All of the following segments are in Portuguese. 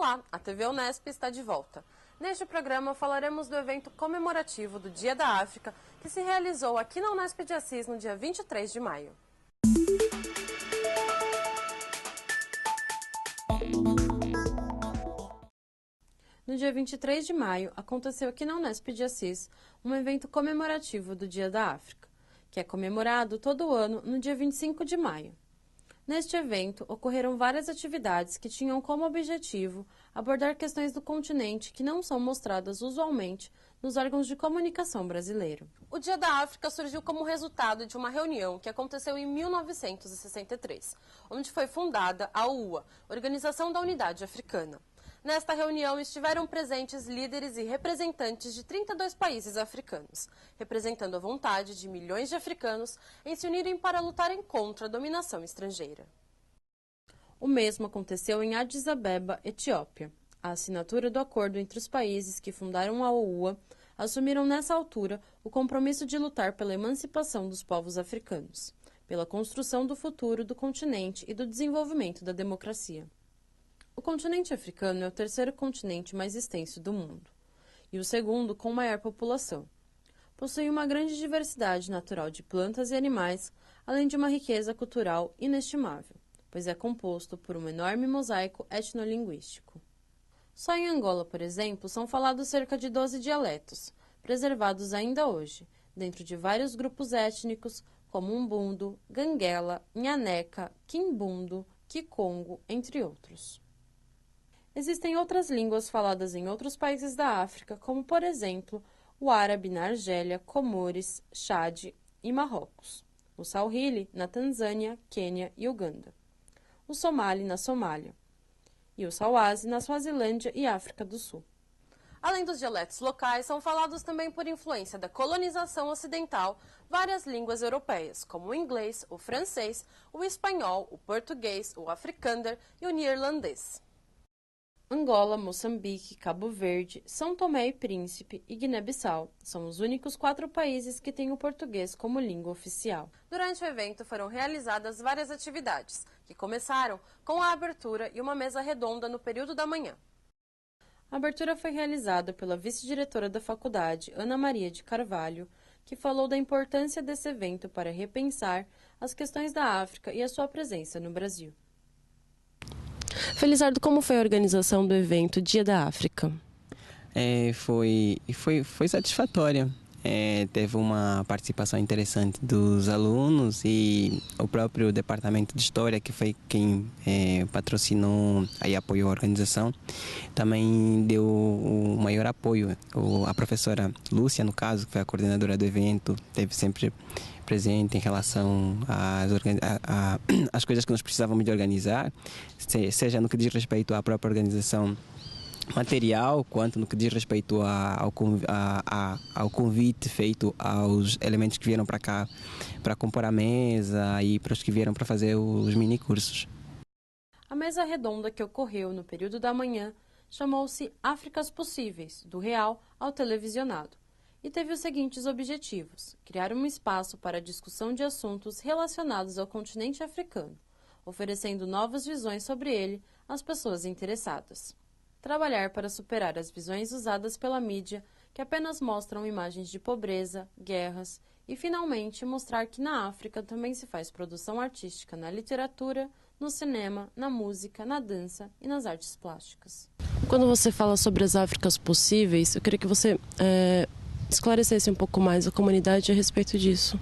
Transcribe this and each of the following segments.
Olá, a TV Unesp está de volta. Neste programa falaremos do evento comemorativo do Dia da África, que se realizou aqui na Unesp de Assis no dia 23 de maio. No dia 23 de maio, aconteceu aqui na Unesp de Assis um evento comemorativo do Dia da África, que é comemorado todo ano no dia 25 de maio. Neste evento, ocorreram várias atividades que tinham como objetivo abordar questões do continente que não são mostradas usualmente nos órgãos de comunicação brasileiros. O Dia da África surgiu como resultado de uma reunião que aconteceu em 1963, onde foi fundada a UA, Organização da Unidade Africana. Nesta reunião estiveram presentes líderes e representantes de 32 países africanos, representando a vontade de milhões de africanos em se unirem para lutarem contra a dominação estrangeira. O mesmo aconteceu em Addis Abeba, Etiópia. A assinatura do acordo entre os países que fundaram a OUA assumiram nessa altura o compromisso de lutar pela emancipação dos povos africanos, pela construção do futuro do continente e do desenvolvimento da democracia. O continente africano é o terceiro continente mais extenso do mundo e o segundo com maior população. Possui uma grande diversidade natural de plantas e animais, além de uma riqueza cultural inestimável, pois é composto por um enorme mosaico etnolinguístico. Só em Angola, por exemplo, são falados cerca de 12 dialetos, preservados ainda hoje, dentro de vários grupos étnicos como Umbundo, Ganguela, Nhaneca, Quimbundo, Kikongo, entre outros. Existem outras línguas faladas em outros países da África, como, por exemplo, o árabe na Argélia, Comores, Chade e Marrocos, o Swahili na Tanzânia, Quênia e Uganda, o Somali na Somália e o Swazi na Suazilândia e África do Sul. Além dos dialetos locais, são falados também por influência da colonização ocidental várias línguas europeias, como o inglês, o francês, o espanhol, o português, o africânder e o neerlandês. Angola, Moçambique, Cabo Verde, São Tomé e Príncipe e Guiné-Bissau são os únicos 4 países que têm o português como língua oficial. Durante o evento foram realizadas várias atividades, que começaram com a abertura e uma mesa redonda no período da manhã. A abertura foi realizada pela vice-diretora da faculdade, Ana Maria de Carvalho, que falou da importância desse evento para repensar as questões da África e a sua presença no Brasil. Felizardo, como foi a organização do evento Dia da África? Foi satisfatória. Teve uma participação interessante dos alunos e o próprio Departamento de História, que foi quem patrocinou e apoiou a organização, também deu o maior apoio. A professora Lúcia, no caso, que foi a coordenadora do evento, teve sempre presente em relação às coisas que nós precisávamos de organizar, seja no que diz respeito à própria organização material, quanto no que diz respeito ao convite feito aos elementos que vieram para cá para compor a mesa e para os que vieram para fazer os mini-cursos. A mesa redonda que ocorreu no período da manhã chamou-se Áfricas Possíveis, do real ao televisionado, e teve os seguintes objetivos: criar um espaço para a discussão de assuntos relacionados ao continente africano, oferecendo novas visões sobre ele às pessoas interessadas. Trabalhar para superar as visões usadas pela mídia, que apenas mostram imagens de pobreza, guerras, e, finalmente, mostrar que na África também se faz produção artística na literatura, no cinema, na música, na dança e nas artes plásticas. Quando você fala sobre as Áfricas possíveis, eu queria que você esclarecesse um pouco mais a comunidade a respeito disso.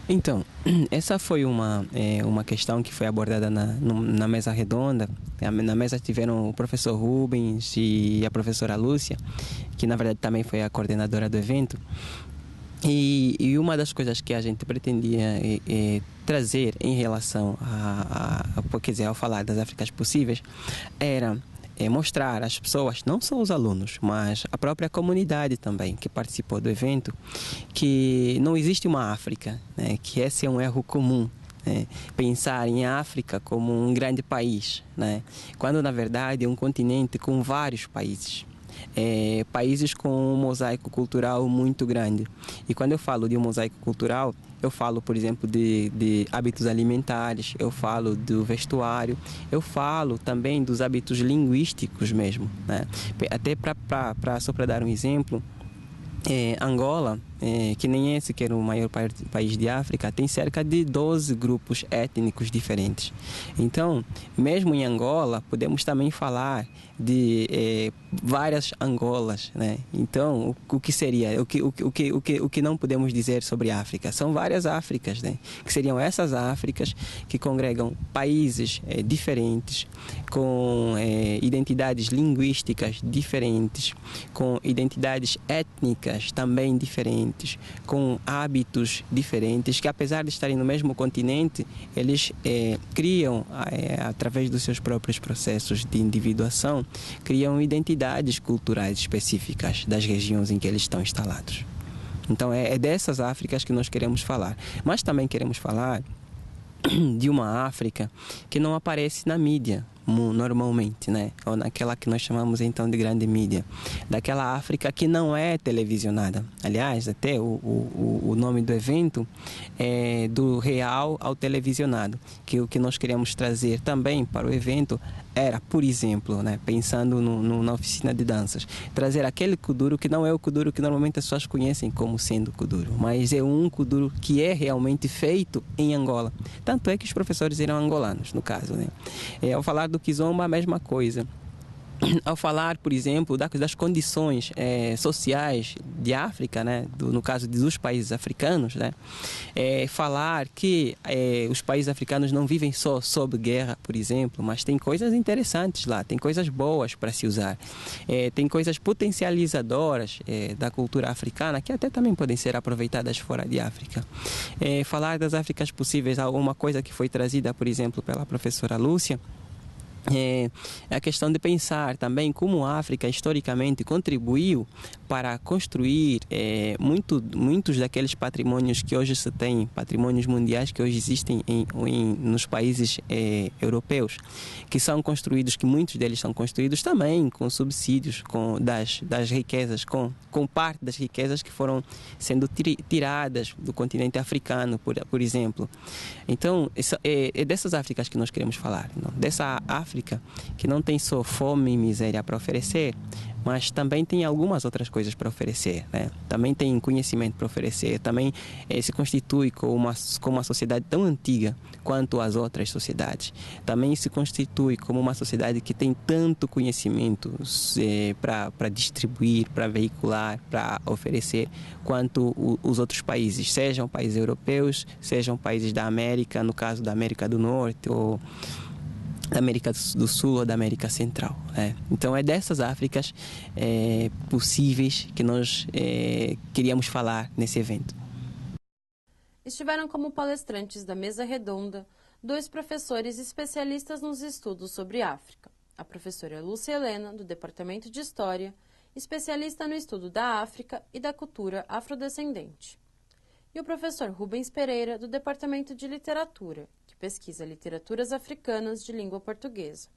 Então, essa foi uma questão que foi abordada na mesa redonda. Na mesa tiveram o professor Rubens e a professora Lúcia, que na verdade também foi a coordenadora do evento. E uma das coisas que a gente pretendia trazer em relação ao falar das Áfricas possíveis era mostrar às pessoas, não só os alunos, mas a própria comunidade também que participou do evento, que não existe uma África, né? Que esse é um erro comum, né? Pensar em África como um grande país, né? Quando na verdade é um continente com vários países. Países com um mosaico cultural muito grande. E quando eu falo de um mosaico cultural, Eu falo, por exemplo, de hábitos alimentares, eu falo do vestuário, eu falo também dos hábitos linguísticos mesmo, né? Até só para dar um exemplo, Angola, que nem é sequer o maior país de África, tem cerca de 12 grupos étnicos diferentes. Então, mesmo em Angola, podemos também falar de várias Angolas, né? Então, o que seria? O que não podemos dizer sobre a África? São várias Áfricas, né? Que seriam essas Áfricas que congregam países diferentes, com identidades linguísticas diferentes, com identidades étnicas também diferentes, com hábitos diferentes, que apesar de estarem no mesmo continente, eles criam, através dos seus próprios processos de individuação, criam identidades culturais específicas das regiões em que eles estão instalados. Então é dessas Áfricas que nós queremos falar. Mas também queremos falar de uma África que não aparece na mídia normalmente, né? Ou naquela que nós chamamos então de grande mídia, daquela África que não é televisionada. Aliás, até o nome do evento é do real ao televisionado, que o que nós queríamos trazer também para o evento era, por exemplo, né, pensando na oficina de danças, trazer aquele kuduro que não é o kuduro que normalmente as pessoas conhecem como sendo kuduro, mas é um kuduro que é realmente feito em Angola. Tanto é que os professores eram angolanos, no caso, né? Ao falar do Kizomba, a mesma coisa. Ao falar, por exemplo, das condições sociais de África, né, no caso dos países africanos, né, falar que os países africanos não vivem só sob guerra, por exemplo, mas tem coisas interessantes lá, tem coisas boas para se usar, tem coisas potencializadoras da cultura africana que até também podem ser aproveitadas fora de África. Falar das Áfricas possíveis, alguma coisa que foi trazida, por exemplo, pela professora Lúcia, é a questão de pensar também como a África historicamente contribuiu para construir muitos daqueles patrimônios que hoje se tem, patrimônios mundiais que hoje existem nos países europeus, que são construídos, que muitos deles são construídos também com subsídios das riquezas, com parte das riquezas que foram sendo tiradas do continente africano, por exemplo. Então, é dessas Áfricas que nós queremos falar, não? Dessa África que não tem só fome e miséria para oferecer, mas também tem algumas outras coisas para oferecer, né? Também tem conhecimento para oferecer, também se constitui com uma sociedade tão antiga quanto as outras sociedades. Também se constitui como uma sociedade que tem tanto conhecimento para distribuir, para veicular, para oferecer, quanto os outros países, sejam países europeus, sejam países da América, no caso da América do Norte, ou da América do Sul ou da América Central. Então é dessas Áfricas possíveis que nós queríamos falar nesse evento. Estiveram como palestrantes da mesa redonda 2 professores especialistas nos estudos sobre África. A professora Lúcia Helena, do Departamento de História, especialista no estudo da África e da cultura afrodescendente. E o professor Rubens Pereira, do Departamento de Literatura, que pesquisa literaturas africanas de língua portuguesa,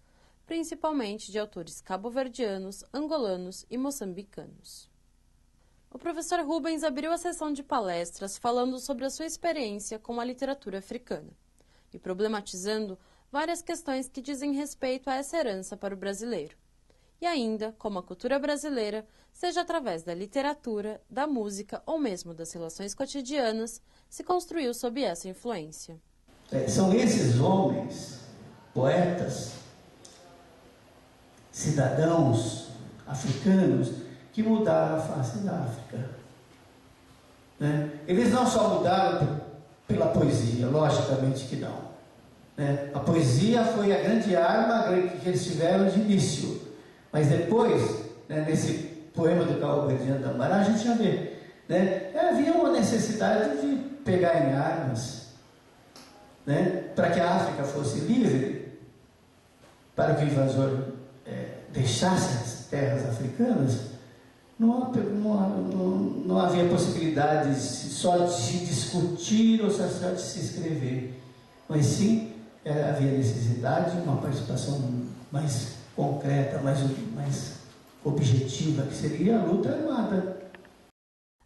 principalmente de autores cabo-verdianos, angolanos e moçambicanos. O professor Rubens abriu a sessão de palestras falando sobre a sua experiência com a literatura africana e problematizando várias questões que dizem respeito a essa herança para o brasileiro. E ainda, como a cultura brasileira, seja através da literatura, da música ou mesmo das relações cotidianas, se construiu sob essa influência. São esses homens, poetas, cidadãos africanos, que mudaram a face da África. Eles não só mudaram pela poesia, logicamente que não. A poesia foi a grande arma que eles tiveram de início. Mas depois, nesse poema do cabo-verdiano da Mará, a gente já vê, havia uma necessidade de pegar em armas, para que a África fosse livre, para que o invasor deixasse as terras africanas. Não havia possibilidade só de se discutir ou só de se escrever, mas sim havia necessidade de uma participação mais concreta, mais objetiva, que seria a luta armada.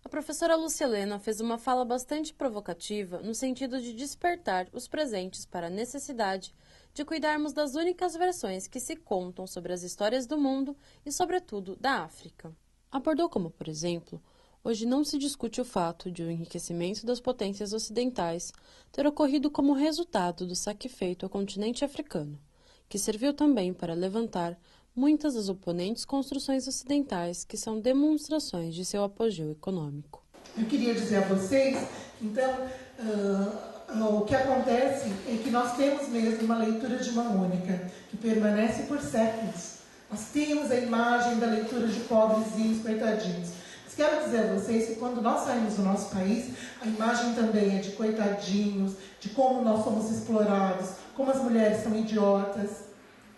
A professora Lúcia Helena fez uma fala bastante provocativa no sentido de despertar os presentes para a necessidade de cuidarmos das únicas versões que se contam sobre as histórias do mundo e, sobretudo, da África. Abordou como, por exemplo, hoje não se discute o fato de o enriquecimento das potências ocidentais ter ocorrido como resultado do saque feito ao continente africano, que serviu também para levantar muitas das oponentes construções ocidentais que são demonstrações de seu apogeu econômico. Eu queria dizer a vocês, então, o que acontece é que nós temos mesmo uma leitura de mão única, que permanece por séculos. Nós temos a imagem da leitura de pobrezinhos, coitadinhos. Mas quero dizer a vocês que quando nós saímos do nosso país, a imagem também é de coitadinhos, de como nós somos explorados, como as mulheres são idiotas,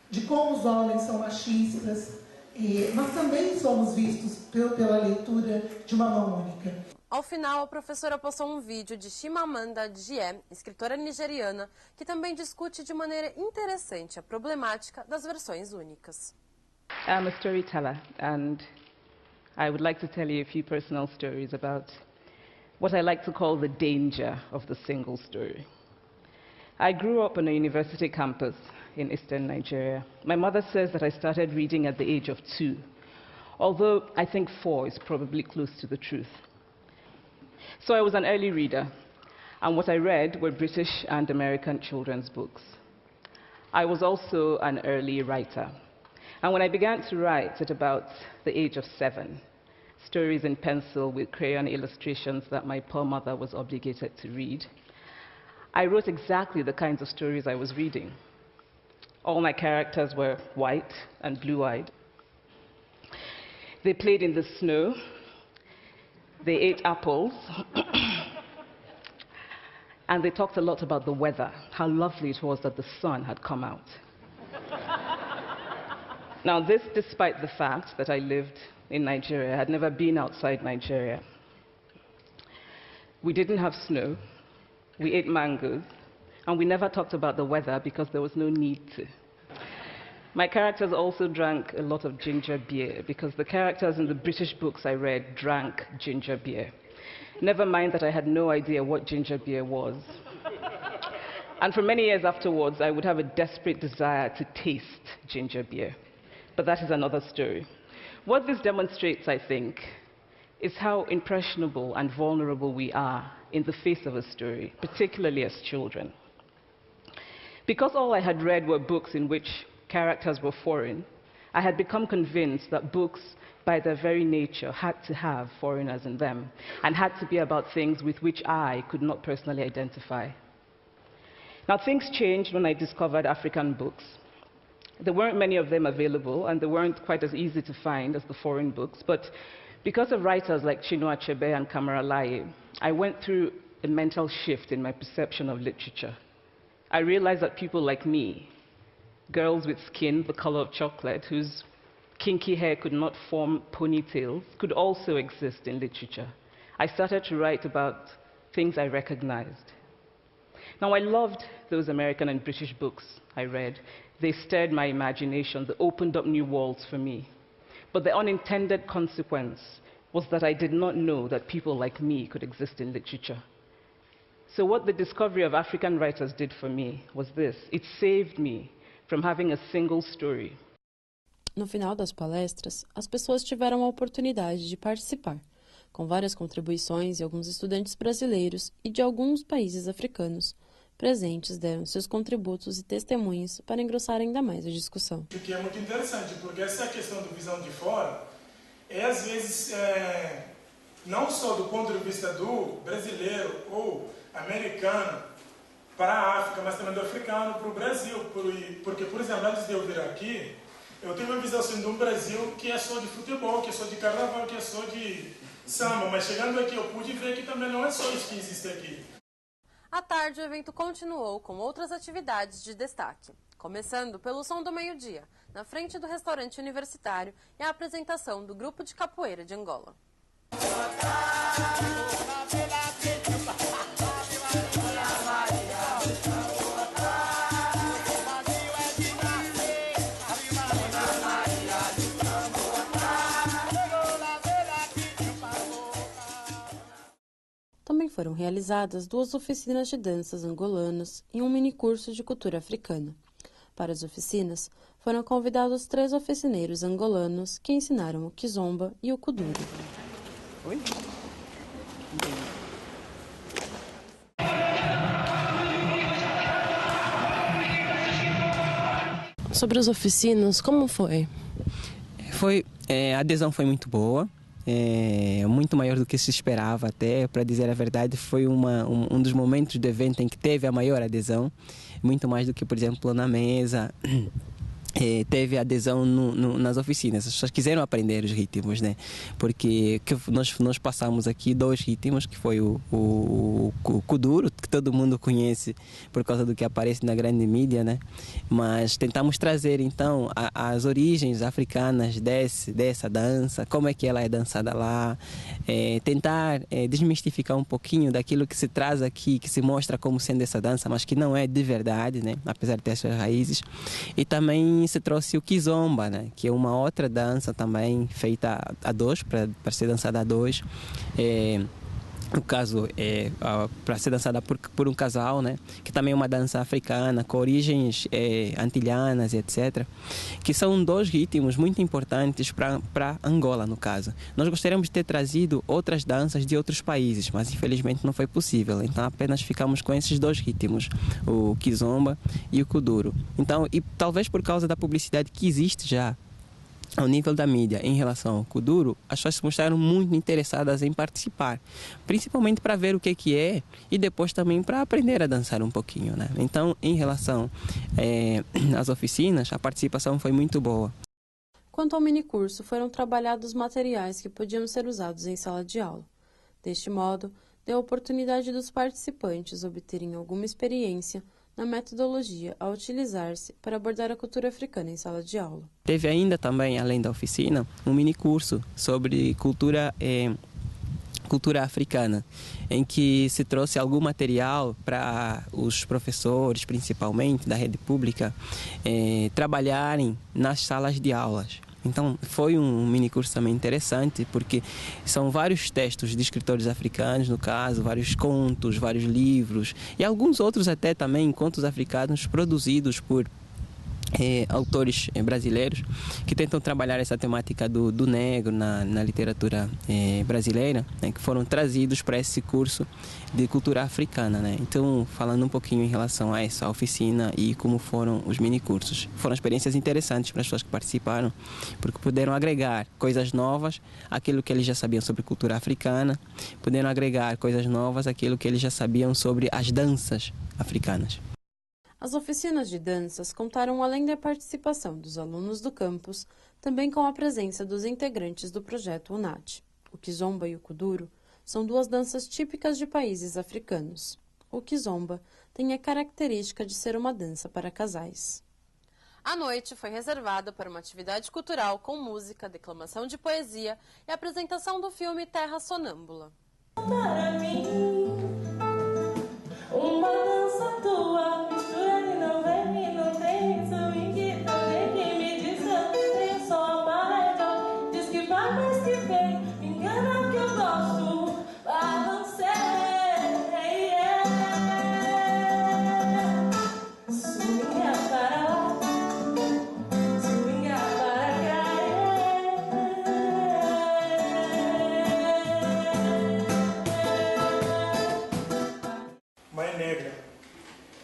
de como os homens são machistas. E nós também somos vistos pela leitura de uma mão única. Ao final, a professora postou um vídeo de Chimamanda Adichie, escritora nigeriana, que também discute de maneira interessante a problemática das versões únicas. I'm a storyteller, and I would like to tell you a few personal stories about what I like to call the danger of the single story. I grew up on a university campus in eastern Nigeria. My mother says that I started reading at the age of 2, although I think 4 is probably close to the truth. So I was an early reader, and what I read were British and American children's books. I was also an early writer, and when I began to write at about the age of 7, stories in pencil with crayon illustrations that my poor mother was obligated to read, I wrote exactly the kinds of stories I was reading. All my characters were white and blue-eyed. They played in the snow. They ate apples. And they talked a lot about the weather, how lovely it was that the sun had come out. Now, this despite the fact that I lived in Nigeria. I had never been outside Nigeria. We didn't have snow. We ate mangoes. And we never talked about the weather because there was no need to. My characters also drank a lot of ginger beer because the characters in the British books I read drank ginger beer. Never mind that I had no idea what ginger beer was. And for many years afterwards, I would have a desperate desire to taste ginger beer. But that is another story. What this demonstrates, I think, is how impressionable and vulnerable we are in the face of a story, particularly as children. Because all I had read were books in which characters were foreign, I had become convinced that books, by their very nature, had to have foreigners in them and had to be about things with which I could not personally identify. Now, things changed when I discovered African books. There weren't many of them available, and they weren't quite as easy to find as the foreign books, but because of writers like Chinua Achebe and Kamara Laye, I went through a mental shift in my perception of literature. I realized that people like me, girls with skin the color of chocolate, whose kinky hair could not form ponytails, could also exist in literature. I started to write about things I recognized. Now, I loved those American and British books I read. They stirred my imagination. They opened up new worlds for me. But the unintended consequence was that I did not know that people like me could exist in literature. So what the discovery of African writers did for me was this. It saved me from having a single story. No final das palestras, as pessoas tiveram a oportunidade de participar, com várias contribuições e alguns estudantes brasileiros e de alguns países africanos presentes deram seus contributos e testemunhos para engrossar ainda mais a discussão. O que é muito interessante, porque essa questão do visão de fora é, às vezes, não só do ponto de vista do brasileiro ou americano para a África, mas também do africano para o Brasil. Porque, por exemplo, antes de eu vir aqui, eu tive uma visão assim, de um Brasil que é só de futebol, que é só de carnaval, que é só de samba. Mas chegando aqui, eu pude ver que também não é só isso que existe aqui. À tarde, o evento continuou com outras atividades de destaque, começando pelo Som do Meio-Dia, na frente do restaurante universitário e a apresentação do grupo de capoeira de Angola. foram realizadas 2 oficinas de danças angolanas e um minicurso de cultura africana. Para as oficinas, foram convidados 3 oficineiros angolanos que ensinaram o kizomba e o kuduro. Oi? Sobre as oficinas, como foi? A adesão foi muito boa, muito maior do que se esperava até, para dizer a verdade, foi um dos momentos do evento em que teve a maior adesão, muito mais do que, por exemplo, na mesa. Teve adesão nas oficinas. As pessoas quiseram aprender os ritmos, né? Porque nós passamos aqui 2 ritmos, que foi o kuduro, que todo mundo conhece por causa do que aparece na grande mídia, né? Mas tentamos trazer, então, as origens africanas dessa dança, como é que ela é dançada lá, tentar desmistificar um pouquinho daquilo que se traz aqui, que se mostra como sendo essa dança, mas que não é de verdade, né? Apesar de ter suas raízes. E também se trouxe o kizomba, né? Que é uma outra dança também feita a 2, para ser dançada a 2. No caso, para ser dançada por um casal, né? Que também é uma dança africana, com origens antilhanas e etc. Que são 2 ritmos muito importantes para Angola, no caso. Nós gostaríamos de ter trazido outras danças de outros países, mas infelizmente não foi possível. Então apenas ficamos com esses 2 ritmos, o kizomba e o kuduro. Então, e talvez por causa da publicidade que existe já ao nível da mídia em relação ao kuduro, as pessoas se mostraram muito interessadas em participar, principalmente para ver o que é e depois também para aprender a dançar um pouquinho, né? Então, em relação às oficinas, a participação foi muito boa. Quanto ao minicurso, foram trabalhados materiais que podiam ser usados em sala de aula. Deste modo, deu a oportunidade dos participantes obterem alguma experiência na metodologia a utilizar-se para abordar a cultura africana em sala de aula. Teve ainda também, além da oficina, um minicurso sobre cultura africana, em que se trouxe algum material para os professores, principalmente da rede pública, trabalharem nas salas de aulas. Então, foi um minicurso também interessante, porque são vários textos de escritores africanos, no caso, vários contos, vários livros, e alguns outros até também, contos africanos produzidos por autores brasileiros que tentam trabalhar essa temática do negro na literatura brasileira, né, que foram trazidos para esse curso de cultura africana, né? Então, falando um pouquinho em relação a essa oficina e como foram os minicursos. Foram experiências interessantes para as pessoas que participaram, porque puderam agregar coisas novas àquilo que eles já sabiam sobre cultura africana, puderam agregar coisas novas àquilo que eles já sabiam sobre as danças africanas. As oficinas de danças contaram, além da participação dos alunos do campus, também com a presença dos integrantes do projeto UNAT. O kizomba e o kuduro são 2 danças típicas de países africanos. O kizomba tem a característica de ser uma dança para casais. A noite foi reservada para uma atividade cultural com música, declamação de poesia e apresentação do filme Terra Sonâmbula. Para mim, uma dança tua, mistura que não vem, não tem swing, também que me diz que eu tenho só paredão. Diz que vai, mas que vem, me engana que eu gosto, balancei, swinga para lá, swinga para cá, Mãe negra,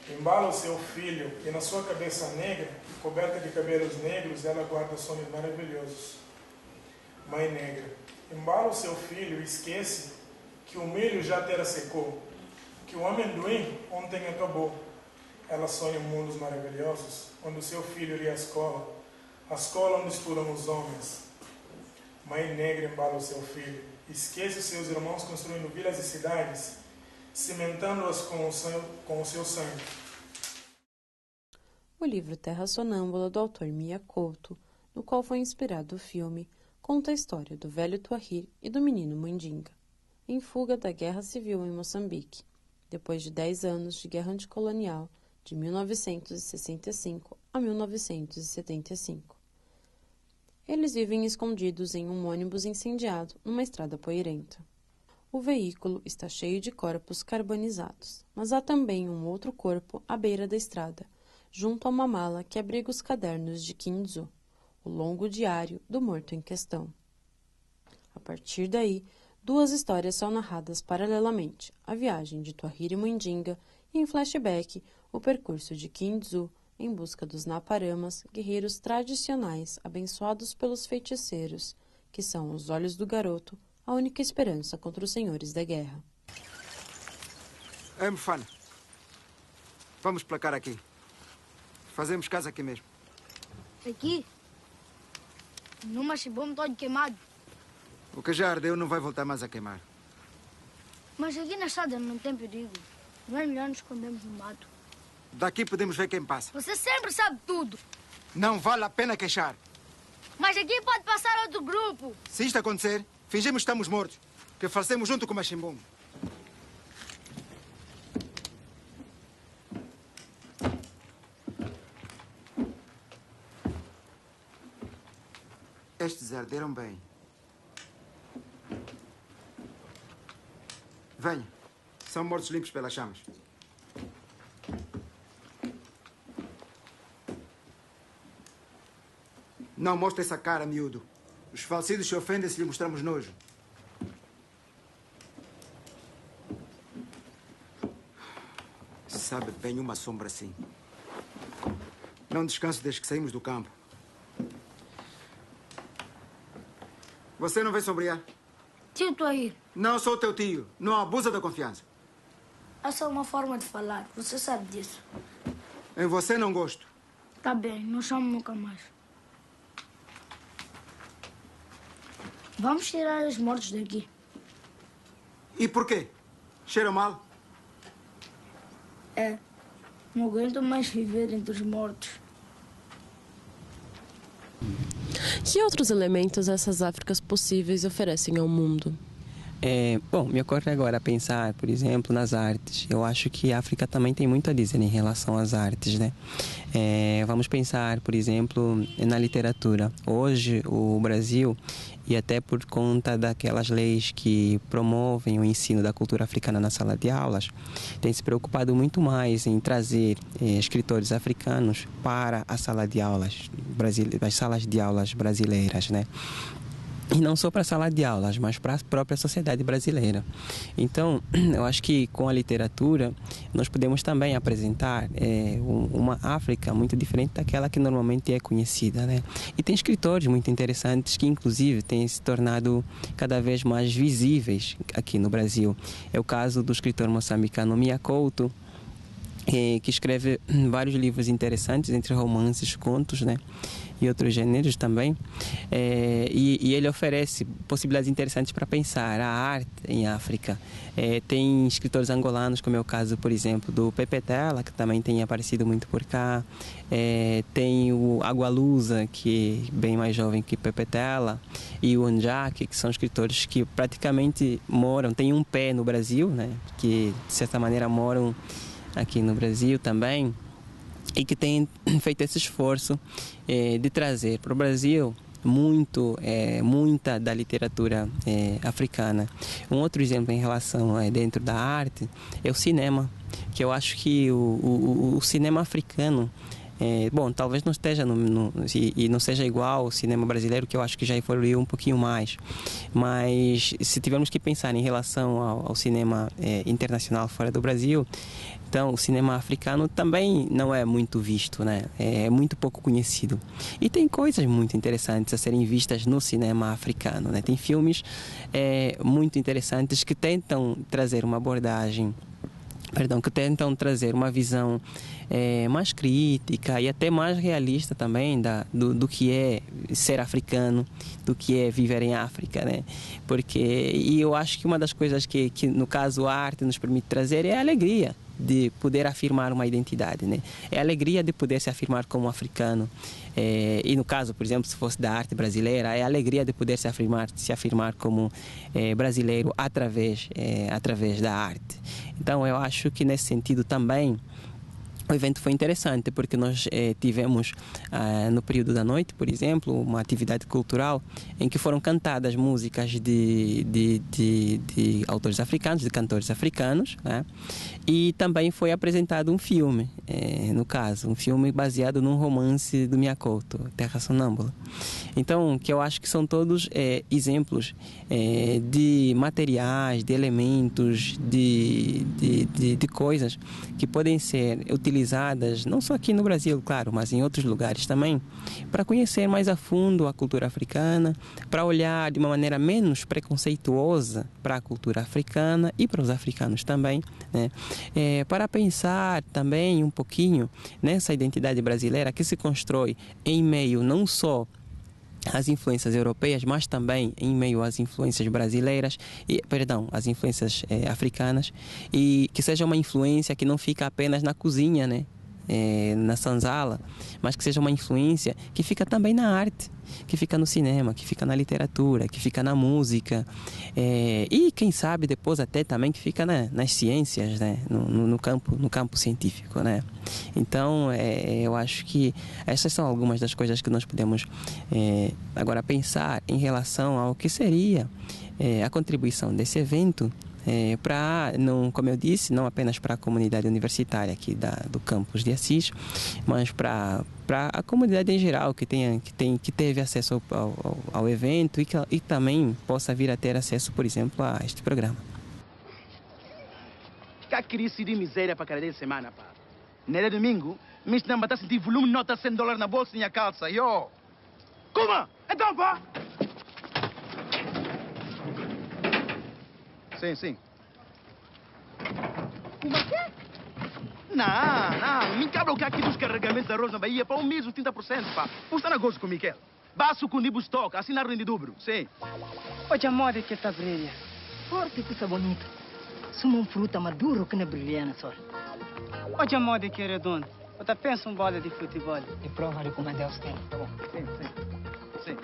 embala o seu filho e na sua cabeça negra, coberta de cabelos negros, ela guarda sonhos maravilhosos. Mãe negra, embala o seu filho e esquece que o milho já terá secou, que o amendoim ontem acabou. Ela sonha mundos maravilhosos, onde o seu filho iria à escola, a escola onde estudam os homens. Mãe negra, embala o seu filho, esquece os seus irmãos construindo vilas e cidades, cimentando-as com o seu sangue. O livro Terra Sonâmbula, do autor Mia Couto, no qual foi inspirado o filme, conta a história do velho Tuahir e do menino Mandinga, em fuga da Guerra Civil em Moçambique, depois de 10 anos de guerra anticolonial, de 1965 a 1975. Eles vivem escondidos em um ônibus incendiado numa estrada poeirenta. O veículo está cheio de corpos carbonizados, mas há também um outro corpo à beira da estrada, junto a uma mala que abriga os cadernos de Kim Tzu, o longo diário do morto em questão. A partir daí, duas histórias são narradas paralelamente, a viagem de Twahira Mundinga e, em flashback, o percurso de Kim Tzu em busca dos Naparamas, guerreiros tradicionais abençoados pelos feiticeiros, que são os olhos do garoto, a única esperança contra os senhores da guerra. Ei, Mufana, vamos placar aqui. Fazemos casa aqui mesmo. Aqui? No machibom todo queimado. O que já ardeu não vai voltar mais a queimar. Mas aqui na estrada não tem perigo. Não é melhor nos escondermos no mato. Daqui podemos ver quem passa. Você sempre sabe tudo. Não vale a pena queixar. Mas aqui pode passar outro grupo. Se isto acontecer, fingimos que estamos mortos. Que falecemos junto com o Machimbum. Estes arderam bem. Venha. São mortos limpos pelas chamas. Não mostre essa cara, miúdo. Os falecidos se ofendem se lhe mostramos nojo. Sabe bem uma sombra assim. Não descanso desde que saímos do campo. Você não vem sombrear? Tio Twahira, Não sou teu tio. Não abusa da confiança. essa é uma forma de falar. Você sabe disso. Em você não gosto. Tá bem, não chamo nunca mais. Vamos tirar os mortos daqui. E por quê? Cheira mal? É. Não aguento mais viver entre os mortos. Que outros elementos essas Áfricas possíveis oferecem ao mundo? Bom, me ocorre agora pensar, por exemplo, nas artes. Eu acho que a África também tem muito a dizer em relação às artes, né? Vamos pensar, por exemplo, na literatura. Hoje, o Brasil, e até por conta daquelas leis que promovem o ensino da cultura africana na sala de aulas, tem se preocupado muito mais em trazer escritores africanos para a sala de aulas, as salas de aulas brasileiras, né? E não só para a sala de aulas, mas para a própria sociedade brasileira. Então, eu acho que com a literatura nós podemos também apresentar uma África muito diferente daquela que normalmente é conhecida, né? E tem escritores muito interessantes que, inclusive, têm se tornado cada vez mais visíveis aqui no Brasil. É o caso do escritor moçambicano Mia Couto, que escreve vários livros interessantes, entre romances, contos, né? E outros gêneros também. E ele oferece possibilidades interessantes para pensar a arte em África. Tem escritores angolanos, como é o caso, por exemplo, do Pepe Tela, que também tem aparecido muito por cá. Tem o Agualusa, que é bem mais jovem que Pepe Tela, e o Onjaki, que são escritores que praticamente têm um pé no Brasil, né? Que de certa maneira moram aqui no Brasil também, e que tem feito esse esforço de trazer para o Brasil muita da literatura africana. Um outro exemplo em relação dentro da arte é o cinema, que eu acho que o cinema africano, bom, talvez não esteja e não seja igual ao cinema brasileiro, que eu acho que já evoluiu um pouquinho mais, mas se tivermos que pensar em relação ao cinema internacional fora do Brasil, então o cinema africano também não é muito visto, né? É muito pouco conhecido. E tem coisas muito interessantes a serem vistas no cinema africano, né? Tem filmes muito interessantes que tentam trazer uma abordagem, que tentam trazer uma visão mais crítica e até mais realista também do que é ser africano, do que é viver em África, né? E eu acho que uma das coisas que no caso a arte nos permite trazer é a alegria de poder afirmar uma identidade, né? É a alegria de poder se afirmar como africano. E no caso, por exemplo, se fosse da arte brasileira, é a alegria de poder se afirmar como brasileiro através da arte. Então eu acho que nesse sentido também o evento foi interessante porque nós tivemos no período da noite, por exemplo, uma atividade cultural em que foram cantadas músicas de autores africanos, de cantores africanos, né? E também foi apresentado um filme, no caso, um filme baseado num romance do Miyakoto, Terra Sonâmbula. Então, que eu acho que são todos exemplos de materiais, de elementos, de coisas que podem ser utilizadas, não só aqui no Brasil, claro, mas em outros lugares também, para conhecer mais a fundo a cultura africana, para olhar de uma maneira menos preconceituosa para a cultura africana e para os africanos também, né? Para pensar também um pouquinho nessa identidade brasileira que se constrói em meio não só às influências europeias, mas também em meio às influências brasileiras, às influências africanas, e que seja uma influência que não fica apenas na cozinha, né? Na senzala, mas que seja uma influência que fica também na arte, que fica no cinema, que fica na literatura, que fica na música, e quem sabe depois até também que fica nas ciências, né? no campo científico, né? Então eu acho que essas são algumas das coisas que nós podemos agora pensar em relação ao que seria a contribuição desse evento para, como eu disse, não apenas para a comunidade universitária aqui do campus de Assis, mas para a comunidade em geral que teve acesso ao evento e também possa vir a ter acesso, por exemplo, a este programa. Que crise de miséria para cada semana, pá. Nele domingo, me não está sentir volume nota $100 na bolsa e na calça, yo. Como? Então, pá. Sim. Como é que é? Não. Me cabra o que aqui dos carregamentos de arroz na Bahia para um mês, 30%, pá. Não está na gosto com o Miquel. Baço com o Nibo Stock, assinar em dobro, sim. Olha a moda que está brilha. Forte que está bonito. Suma uma fruta maduro que não brilha na sol. Olha a moda que é redondo. Eu penso um bola de futebol. E prova de como Deus tem. Tá bom. Sim.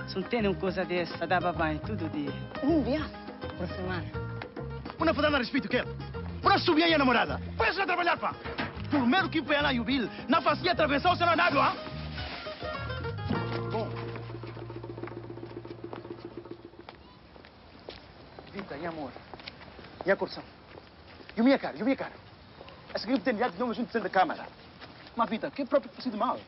Se não tem uma coisa dessa, dá banho todo dia. Dia? Por semana. Não é dar respeito, quer? Não subir aí a namorada. Vai a trabalhar, pá. Por medo que foi lá e o Bill, não fazia atravessar o cenário, ah? Bom. Vita, e amor? E a corção? E o minha cara? A seguir tem ligado de novo junto da câmara. Mas, Vita, que é próprio que de mal?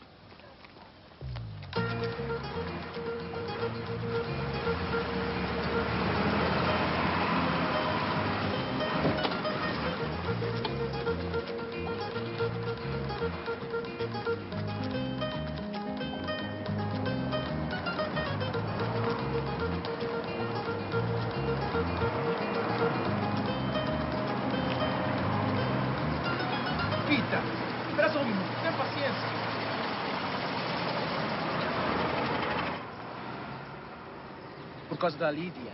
Vita, espera só um minuto, tem paciência. Por causa da Lídia,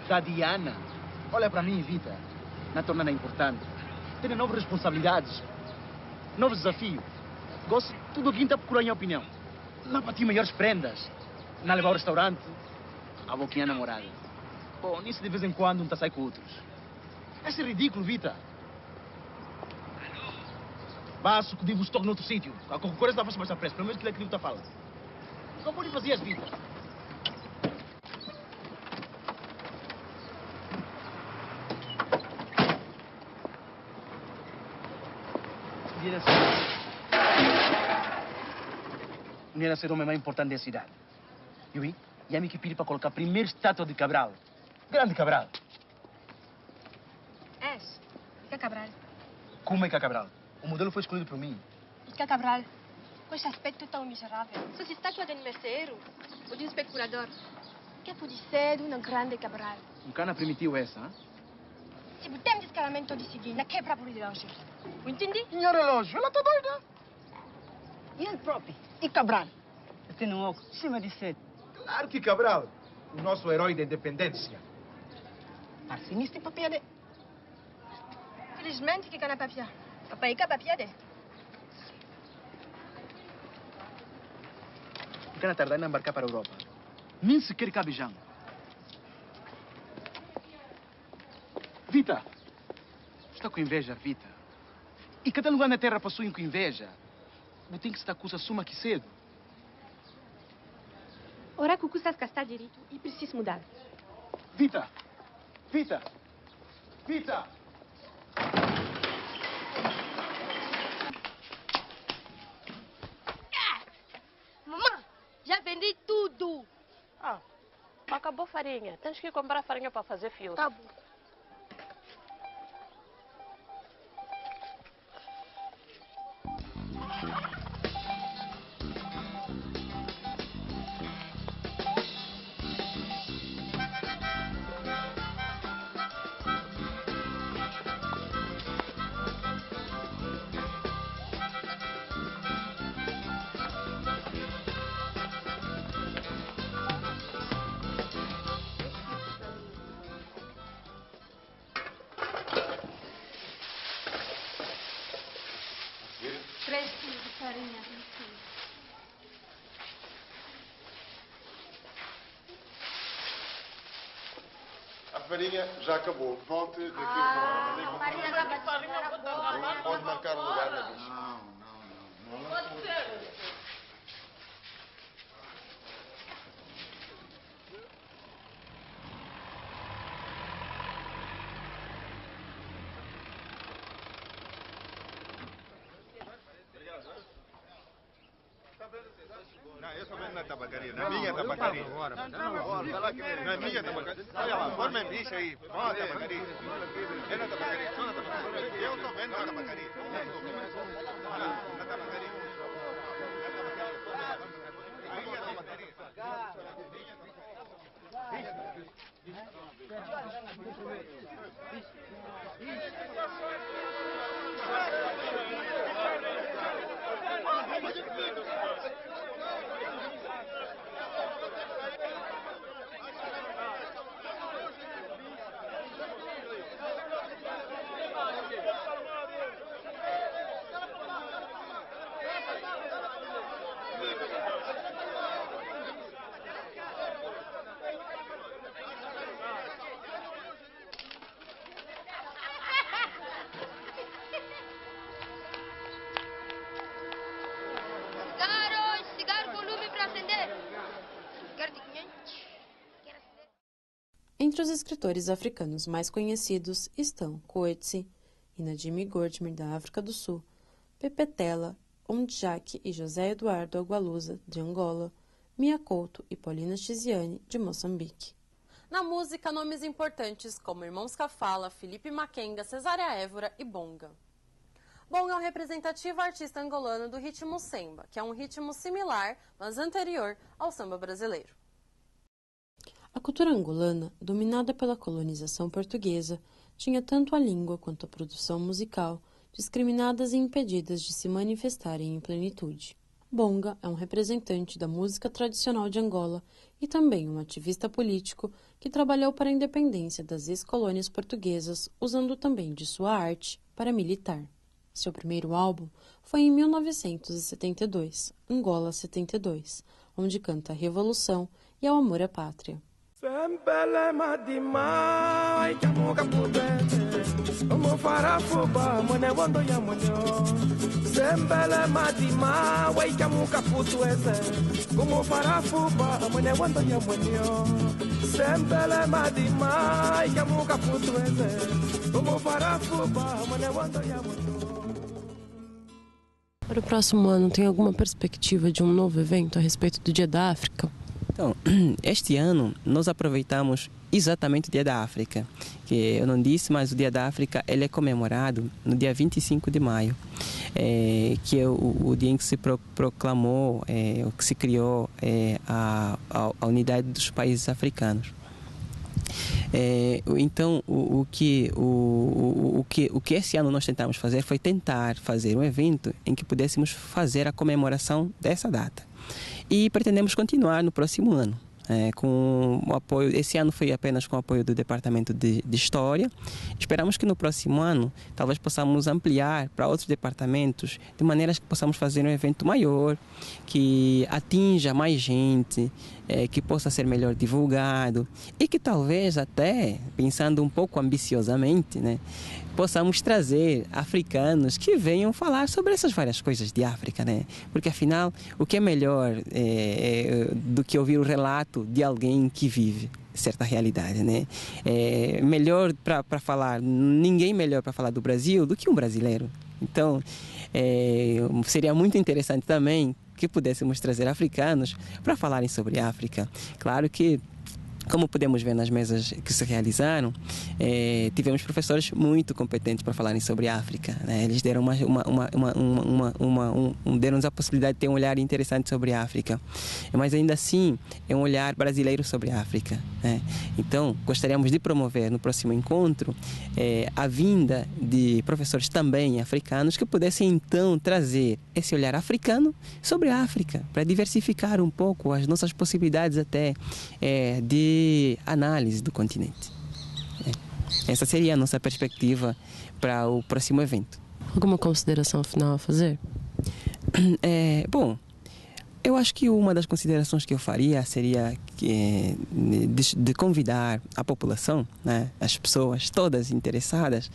da Diana. Olha para mim, Vita. Na tornada importante. Tem novas responsabilidades, novos desafios. Gosto de tudo aqui está procurando a minha opinião. Não para ti maiores prendas. Não levar ao restaurante, a boquinha namorada. Bom, nisso de vez em quando um está sai com outros. Isso é ridículo, Vita. Baço que digo estou noutro sítio. A concorrência está a fazer mais pressa. Pelo menos que ele está falando. Não pode fazer as vidas. Não era ser o homem mais importante da cidade. Eu vi? E a mim que pedi para colocar a primeira estátua de Cabral. Grande Cabral. És? Que é Cabral? Como é que é Cabral? O modelo foi escolhido por mim. E que é Cabral? Com esse aspecto tão miserável. Se fosse estátua de um merceeiro ou de um especulador, que pode ser de uma grande Cabral? Um cana primitivo essa, hein? Se podemos descaramento decidir, não quebra por relógio. Entendi? Minha relógio, ela está doida. E ele próprio? E Cabral? Tem um oco, cima de sede. Claro que Cabral, o nosso herói da independência. Arsinista e papiade. Felizmente que cana papia. Papai que papiade. Cana tardar em embarcar para a Europa. Nem sequer cabe já. Vita. Está com inveja, Vita. E cada lugar na terra passou com inveja. Você tem que estar com essa suma aqui cedo. Ora que o custa está direito e preciso mudar. Vita! Vita! Vita! Mamãe, já vendi tudo. Ah, acabou a farinha. Tens que comprar farinha para fazer fios. Tá bom. A farinha já acabou. Volte daqui a uma hora. Pode marcar um lugar na bicha. Não. Pode ser. Não, eu só vendo na tabacaria. Na minha tabacaria. Na minha tabacaria. Olha lá, forma em bicha aí. Ó, tabacaria. É na tabacaria. Só na tabacaria. Eu só vendo na tabacaria. Na tabacaria. Entre os escritores africanos mais conhecidos estão Coetzee, Inadime Gordimer, da África do Sul, Pepe Tela, Ondjak e José Eduardo Agualusa, de Angola, Mia Couto e Paulina Chiziane, de Moçambique. Na música, nomes importantes como Irmãos Kafala, Felipe Makenga, Cesária Évora e Bonga. Bonga é um representativo artista angolano do ritmo semba, que é um ritmo similar, mas anterior ao samba brasileiro. A cultura angolana, dominada pela colonização portuguesa, tinha tanto a língua quanto a produção musical discriminadas e impedidas de se manifestarem em plenitude. Bonga é um representante da música tradicional de Angola e também um ativista político que trabalhou para a independência das ex-colônias portuguesas, usando também de sua arte para militar. Seu primeiro álbum foi em 1972, Angola 72, onde canta a revolução e ao amor à pátria. Sembele madima, ikamuka pubete, como farafuba, mone wando ya monyo. Sembele madima, ikamuka putuese, como farafuba, mone wando ya monyo. Sembele madima, ikamuka putuese, como farafuba, mone wando ya monyo. Para o próximo ano, tem alguma perspectiva de um novo evento a respeito do Dia da África? Então, este ano nós aproveitamos exatamente o Dia da África, que eu não disse, mas o Dia da África ele é comemorado no dia 25 de maio, que é o dia em que se proclamou, que se criou a unidade dos países africanos. Então, o que esse ano nós tentamos fazer foi tentar fazer um evento em que pudéssemos fazer a comemoração dessa data. E pretendemos continuar no próximo ano. com o apoio. Esse ano foi apenas com o apoio do Departamento de História. Esperamos que no próximo ano talvez possamos ampliar para outros departamentos, de maneiras que possamos fazer um evento maior, que atinja mais gente, que possa ser melhor divulgado e que talvez até, pensando um pouco ambiciosamente, né, possamos trazer africanos que venham falar sobre essas várias coisas de África, né? Porque afinal, o que é melhor do que ouvir o relato de alguém que vive certa realidade, né? Melhor para falar, ninguém melhor para falar do Brasil do que um brasileiro. Então, seria muito interessante também que pudéssemos trazer africanos para falarem sobre África. Claro que, como podemos ver nas mesas que se realizaram, tivemos professores muito competentes para falarem sobre a África, né? Eles deram deram-nos a possibilidade de ter um olhar interessante sobre a África, mas ainda assim é um olhar brasileiro sobre a África, né? Então, gostaríamos de promover no próximo encontro a vinda de professores também africanos que pudessem então trazer esse olhar africano sobre a África, para diversificar um pouco as nossas possibilidades até de análise do continente. Essa seria a nossa perspectiva para o próximo evento. Alguma consideração final a fazer? Bom, eu acho que uma das considerações que eu faria seria de convidar a população, né, as pessoas todas interessadas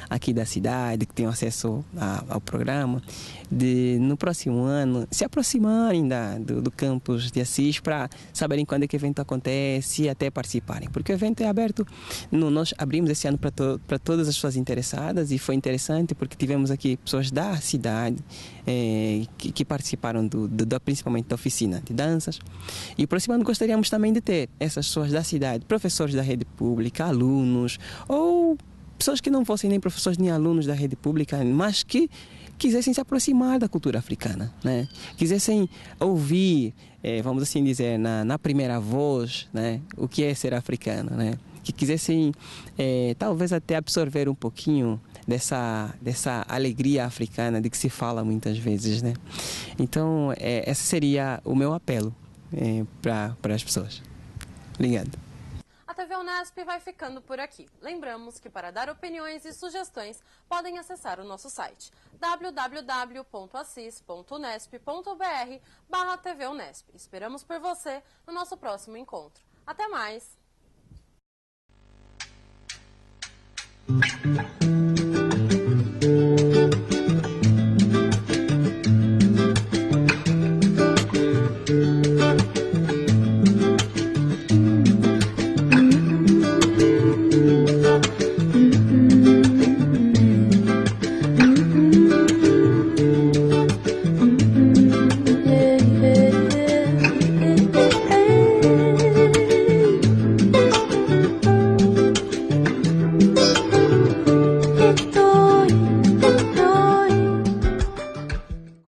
aqui da cidade, que tenham acesso ao programa, de no próximo ano se aproximarem do campus de Assis para saberem quando é que o evento acontece e até participarem, porque o evento é aberto, nós abrimos esse ano para todas as pessoas interessadas, e foi interessante porque tivemos aqui pessoas da cidade que participaram principalmente da oficina de danças, e o próximo ano gostaríamos também de ter essas pessoas da cidade, professores da rede pública, alunos, ou pessoas que não fossem nem professores nem alunos da rede pública, mas que quisessem se aproximar da cultura africana, né? Quisessem ouvir, vamos assim dizer, na primeira voz, né, o que é ser africano, né? Que quisessem talvez até absorver um pouquinho dessa alegria africana de que se fala muitas vezes, né? Então, esse seria o meu apelo para as pessoas. Obrigado. A TV Unesp vai ficando por aqui. Lembramos que para dar opiniões e sugestões podem acessar o nosso site www.assis.unesp.br/TV Unesp. Esperamos por você no nosso próximo encontro. Até mais!